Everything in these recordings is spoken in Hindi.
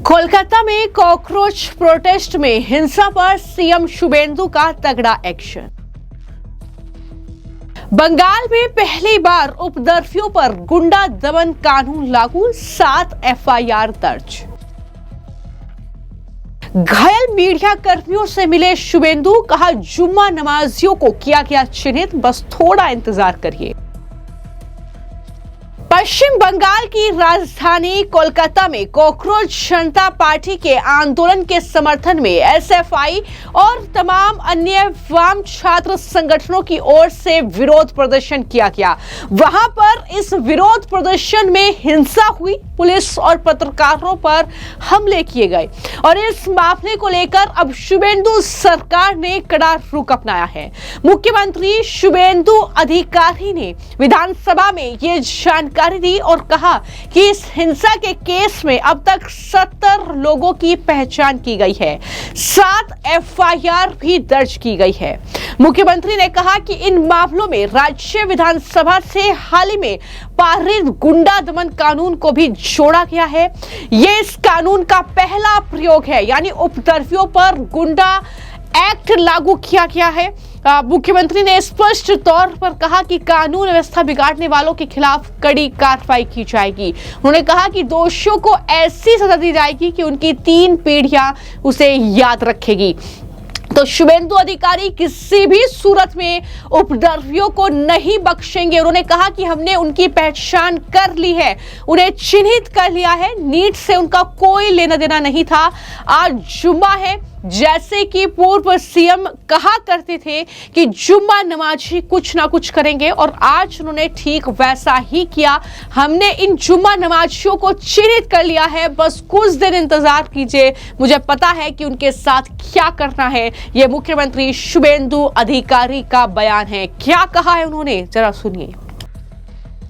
कोलकाता में कॉकरोच प्रोटेस्ट में हिंसा पर सीएम शुभेंदु का तगड़ा एक्शन। बंगाल में पहली बार उपद्रवियों पर गुंडा दमन कानून लागू, 7 एफआईआर दर्ज। घायल मीडिया कर्मियों से मिले शुभेंदु, कहा जुम्मा नमाजियों को किया गया चिन्हित, बस थोड़ा इंतजार करिए। पश्चिम बंगाल की राजधानी कोलकाता में कॉकरोच जनता पार्टी के आंदोलन के समर्थन में एसएफआई और तमाम अन्य वाम छात्र संगठनों की ओर से विरोध प्रदर्शन किया गया। वहां पर इस विरोध प्रदर्शन में हिंसा हुई, पुलिस और पत्रकारों पर हमले किए गए और इस मामले को लेकर अब शुभेंदु सरकार ने कड़ा रुख अपनाया है। मुख्यमंत्री शुभेंदु अधिकारी ने विधानसभा में ये जानकारी दी और कहा कि इस हिंसा के केस में अब तक 70 लोगों की पहचान की गई है, 7 एफआईआर भी दर्ज की गई है। मुख्यमंत्री ने कहा कि इन मामलों में राज्य विधानसभा से हाल ही में पारित गुंडा दमन कानून को भी जोड़ा गया है। ये इस कानून का पहला प्रयोग है, यानी उपद्रवियों पर गुंडा एक्ट लागू किया गया है। मुख्यमंत्री ने स्पष्ट तौर पर कहा कि कानून व्यवस्था बिगाड़ने वालों के खिलाफ कड़ी कार्रवाई की जाएगी। उन्होंने कहा कि दोषियों को ऐसी सजा दी जाएगी कि उनकी 3 पीढ़ियां उसे याद रखेगी। तो शुभेंदु अधिकारी किसी भी सूरत में उपद्रवियों को नहीं बख्शेंगे। उन्होंने कहा कि हमने उनकी पहचान कर ली है, उन्हें चिन्हित कर लिया है, नीट से उनका कोई लेना देना नहीं था। आज जुम्मा है, जैसे कि पूर्व सीएम कहा करते थे कि जुम्मा नमाजी कुछ ना कुछ करेंगे और आज उन्होंने ठीक वैसा ही किया। हमने इन जुम्मा नमाजियों को चिन्हित कर लिया है, बस कुछ दिन इंतजार कीजिए, मुझे पता है कि उनके साथ क्या करना है। यह मुख्यमंत्री शुभेंदु अधिकारी का बयान है। क्या कहा है उन्होंने, जरा सुनिए।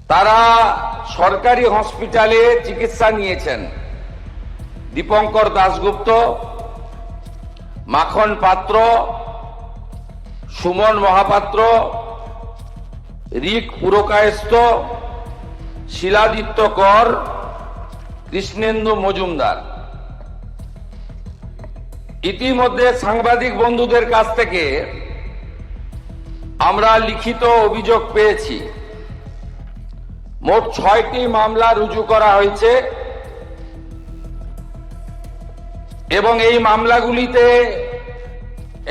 তারা সরকারি হসপিটালে চিকিৎসা নিয়েছেন। দীপঙ্কর দাশগুপ্ত, মাখন পাত্র, সুমন মহাপাত্র, রিক পুরকায়স্থ, শিলাদিত্য কর, কৃষ্ণেন্দু মজুমদার। ইতিমধ্যে সাংবাদিক বন্ধুদের কাছ থেকে আমরা লিখিত অভিযোগ পেয়েছি। মোট 6টি মামলা রুজু করা হয়েছে এবং এই মামলাগুলিতে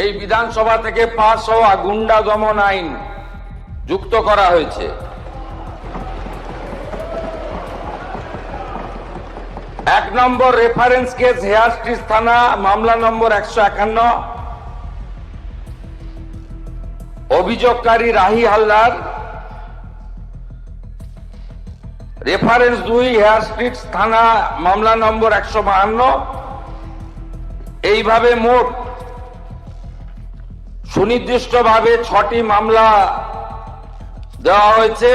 এই বিধানসভা থেকে পাস হওয়া গুন্ডা দমন আইন যুক্ত করা হয়েছে। 1 নম্বর রেফারেন্স কেস হেয়ার স্ট্রিট থানা, মামলা নম্বর 151, অভিযোগকারী Rahi Haldar. Reference 2 Hare Street থানা, মামলা নম্বর 152। এইভাবে মোট সুনির্দিষ্টভাবে 6টি মামলা দেওয়া হয়েছে।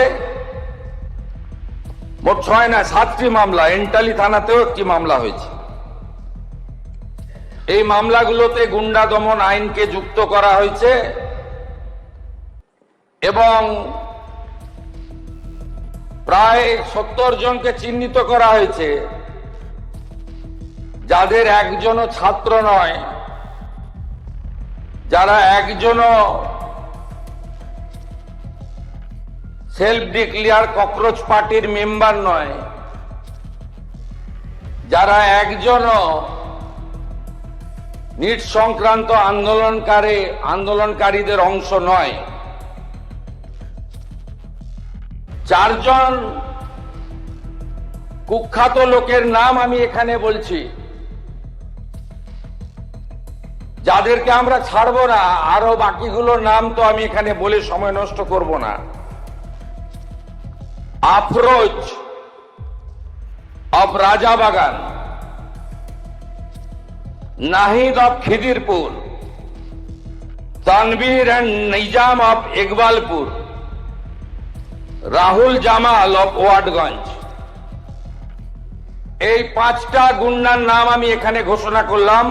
মোট 6 না 7টি মামলা, এন্টালি থানাতেও একটি মামলা হয়েছে। এই মামলাগুলোতে গুন্ডা দমন আইনকে যুক্ত করা হয়েছে এবং প্রায় 70 জনকে চিহ্নিত করা হয়েছে, যাদের একজনও ছাত্র নয়, যারা একজনও সেলফ ডিক্লেয়ার ককরোচ পার্টির মেম্বার নয়, যারা একজনও নিট সংক্রান্ত আন্দোলনকারীদের অংশ নয়। 4 জন কুখ্যাত লোকের নাম আমি এখানে বলছি, যাদেরকে আমরা ছাড়বো না। আরো বাকিগুলোর নাম তো আমি এখানে বলে সময় নষ্ট করব না। Afroz of Rajabagan, Nahid of Khidirpur, Tanvir and Nizam of Iqbalpur, Rahul Jamal of Watganj. এই 5টা গুন্ডার নাম আমি এখানে ঘোষণা করলাম।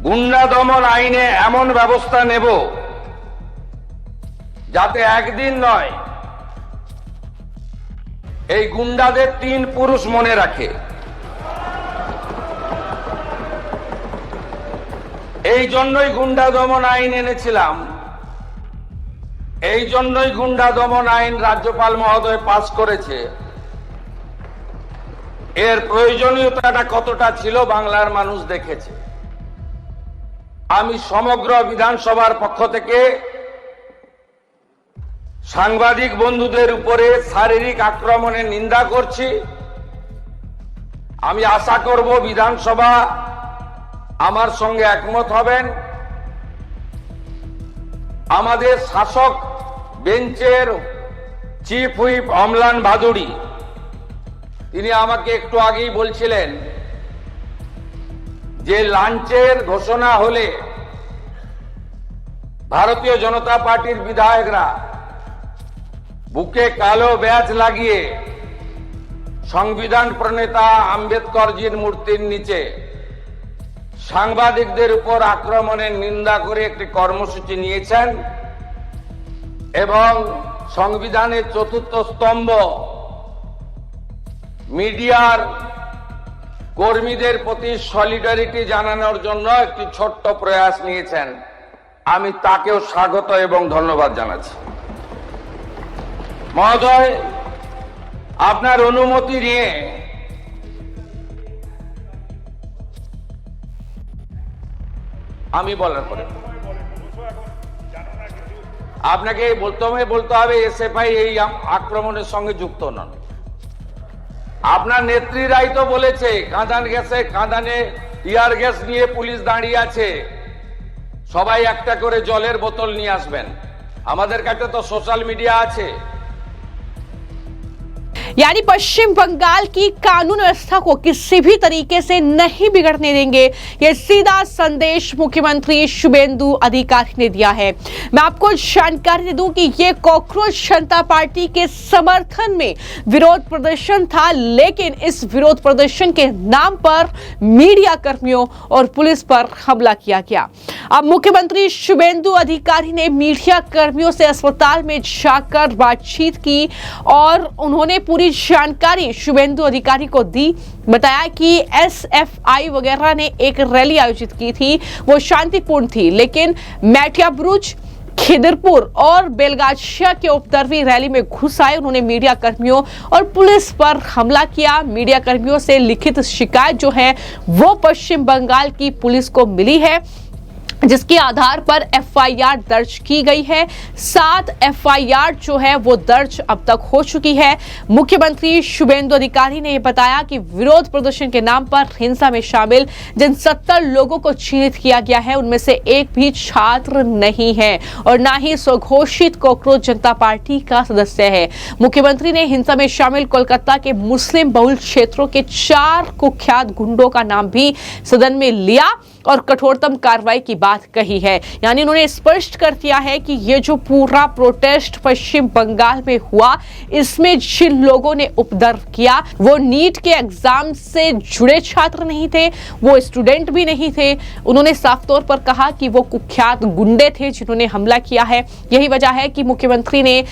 গুন্ডা দমন আইনে এমন ব্যবস্থা নেব যাতে একদিন নয় এই গুন্ডাদের 3 পুরুষ মনে রাখে। এই জন্যই গুন্ডা দমন আইন এনেছিলাম, এই জন্যই গুন্ডা দমন আইন রাজ্যপাল মহোদয় পাস করেছে। এর প্রয়োজনীয়তাটা কতটা ছিল বাংলার মানুষ দেখেছে। আমি সমগ্র বিধানসভার পক্ষ থেকে সাংবাদিক বন্ধুদের উপরে শারীরিক আক্রমণের নিন্দা করছি। আমি আশা করব বিধানসভা আমার সঙ্গে একমত হবেন। আমাদের শাসক বেঞ্চের চিফ হুইপ অম্লান ভাদুড়ী তিনি আমাকে একটু আগেই বলছিলেন যে লাঞ্চের ঘোষণা হলে ভারতীয় জনতা পার্টির বিধায়করা বুকে কালো ব্যাজ লাগিয়ে সংবিধান প্রণেতা আম্বেদকরজির মূর্তির নিচে সাংবাদিকদের উপর আক্রমণের নিন্দা করে একটি কর্মসূচি নিয়েছেন এবং সংবিধানের 4র্থ স্তম্ভ মিডিয়ার কর্মীদের প্রতি সলিডারিটি জানানোর জন্য একটি ছোট্ট প্রয়াস নিয়েছেন। আমি তাকেও স্বাগত এবং ধন্যবাদ জানাচ্ছি। মহোদয়, আপনার অনুমতি নিয়ে আমি বলার পরে আপনাকে বলতে হবে এসএফআই এই আক্রমণের সঙ্গে যুক্ত নন। আপনার নেত্রীরাই তো বলেছে কাঁদানে টিয়ার গ্যাস নিয়ে পুলিশ দাঁড়িয়ে আছে, সবাই একটা করে জলের বোতল নিয়ে আসবেন। আমাদের কাছে তো সোশ্যাল মিডিয়া আছে। यानी पश्चिम बंगाल की कानून व्यवस्था को किसी भी तरीके से नहीं बिगड़ने देंगे, ये सीधा संदेश मुख्यमंत्री शुभेंदु अधिकारी ने दिया है। मैं आपको जानकारी दे दूं कि ये कॉकरोच जनता पार्टी के समर्थन में विरोध प्रदर्शन था, लेकिन इस विरोध प्रदर्शन के नाम पर मीडिया कर्मियों और पुलिस पर हमला किया गया। अब मुख्यमंत्री शुभेंदु अधिकारी ने मीडिया कर्मियों से अस्पताल में जाकर बातचीत की और उन्होंने पूरी जानकारी शुभेंदु अधिकारी को दी। बताया कि एसएफआई वगैरह ने एक रैली आयोजित की थी, वो शांतिपूर्ण थी, लेकिन मैटिया बुरुज, खिदरपुर और बेलगाछिया के उपद्रवी रैली में घुस आए। उन्होंने मीडिया कर्मियों और पुलिस पर हमला किया। मीडिया कर्मियों से लिखित शिकायत जो है वो पश्चिम बंगाल की पुलिस को मिली है, जिसके आधार पर एफआईआर दर्ज की गई है। 7 एफआईआर जो है वो दर्ज अब तक हो चुकी है। मुख्यमंत्री शुभेंदु अधिकारी ने बताया कि विरोध प्रदर्शन के नाम पर हिंसा में शामिल जिन 70 लोगों को चिन्हित किया गया है उनमें से एक भी छात्र नहीं है और ना ही स्वघोषित कॉकरोच जनता पार्टी का सदस्य है। मुख्यमंत्री ने हिंसा में शामिल कोलकाता के मुस्लिम बहुल क्षेत्रों के 4 कुख्यात गुंडों का नाम भी सदन में लिया और कठोरतम कार्रवाई की बात कही है। यानी उन्होंने स्पष्ट कर दिया है कि ये जो पूरा प्रोटेस्ट पश्चिम बंगाल में हुआ, इसमें जिन लोगों ने उपद्रव किया वो नीट के एग्जाम से जुड़े छात्र नहीं थे, वो स्टूडेंट भी नहीं थे। उन्होंने साफ तौर पर कहा कि वो कुख्यात गुंडे थे जिन्होंने हमला किया है। यही वजह है कि मुख्यमंत्री ने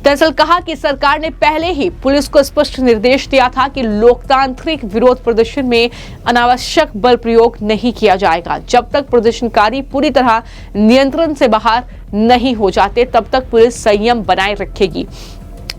दरअसल कहा कि सरकार ने पहले ही पुलिस को स्पष्ट निर्देश दिया था कि लोकतांत्रिक विरोध प्रदर्शन में अनावश्यक बल प्रयोग नहीं किया जाएगा। जब तक प्रदर्शनकारी पूरी तरह नियंत्रण से बाहर नहीं हो जाते तब तक पुलिस संयम बनाए रखेगी।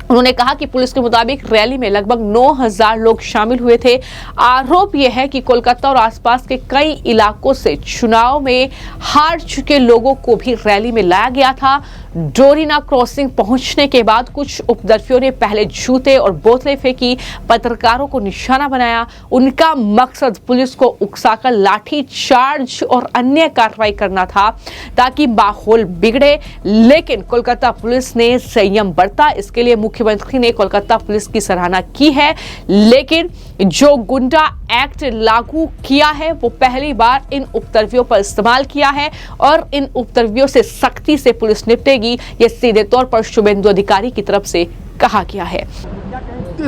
उन्होंने कहा कि पुलिस के मुताबिक रैली में लगभग 9000 लोग शामिल हुए थे। आरोप यह है कि कोलकाता और आसपास के कई इलाकों से चुनाव में हार चुके लोगों को भी रैली में लाया गया था। डोरीना क्रॉसिंग पहुंचने के बाद कुछ उपद्रवियों ने पहले जूते और बोतलें फेंकी, पत्रकारों को निशाना बनाया। उनका मकसद पुलिस को उकसाकर लाठी चार्ज और अन्य कार्रवाई करना था ताकि माहौल बिगड़े, लेकिन कोलकाता पुलिस ने संयम बरता। इसके लिए मुख्यमंत्री ने कोलकाता पुलिस की सराहना की है, लेकिन जो गुंडा एक्ट लागू किया है वो पहली बार इन उपद्रवियों पर इस्तेमाल किया है और इन उपद्रवियों से सख्ती से पुलिस निपटेगी, ये सीधे तौर पर शुभेंदु अधिकारी की तरफ से कहा गया है।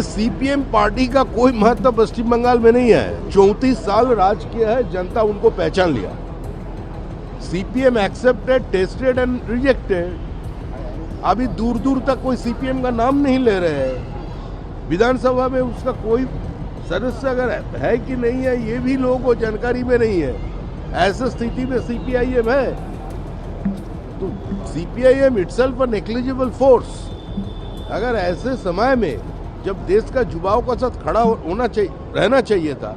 सीपीएम पार्टी का कोई महत्व पश्चिम बंगाल में नहीं है। 34 साल राज किया है, जनता उनको पहचान लिया। CPM accepted, tested and rejected. अभी दूर दूर तक कोई सीपीएम का नाम नहीं ले रहे हैं। विधानसभा में उसका कोई सदस्य अगर है कि नहीं है ये भी लोगों को जानकारी में नहीं है। ऐसी स्थिति में सीपीआईएम है तो CPIM itself a negligible force. अगर ऐसे समय में जब देश का युवाओं के साथ खड़ा होना चाहिए रहना चाहिए था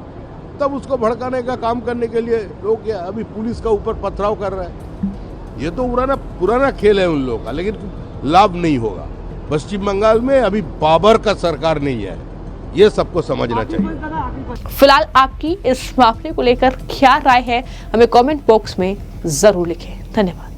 तब उसको भड़काने का काम करने के लिए लोग क्या अभी पुलिस का ऊपर पथराव कर रहा है। ये तो पुराना खेल है उन लोगों का, लेकिन लाभ नहीं होगा। पश्चिम बंगाल में अभी बाबर का सरकार नहीं है, ये सबको समझना चाहिए। फिलहाल आपकी इस मामले को लेकर क्या राय है हमें कमेंट बॉक्स में जरूर लिखें। धन्यवाद।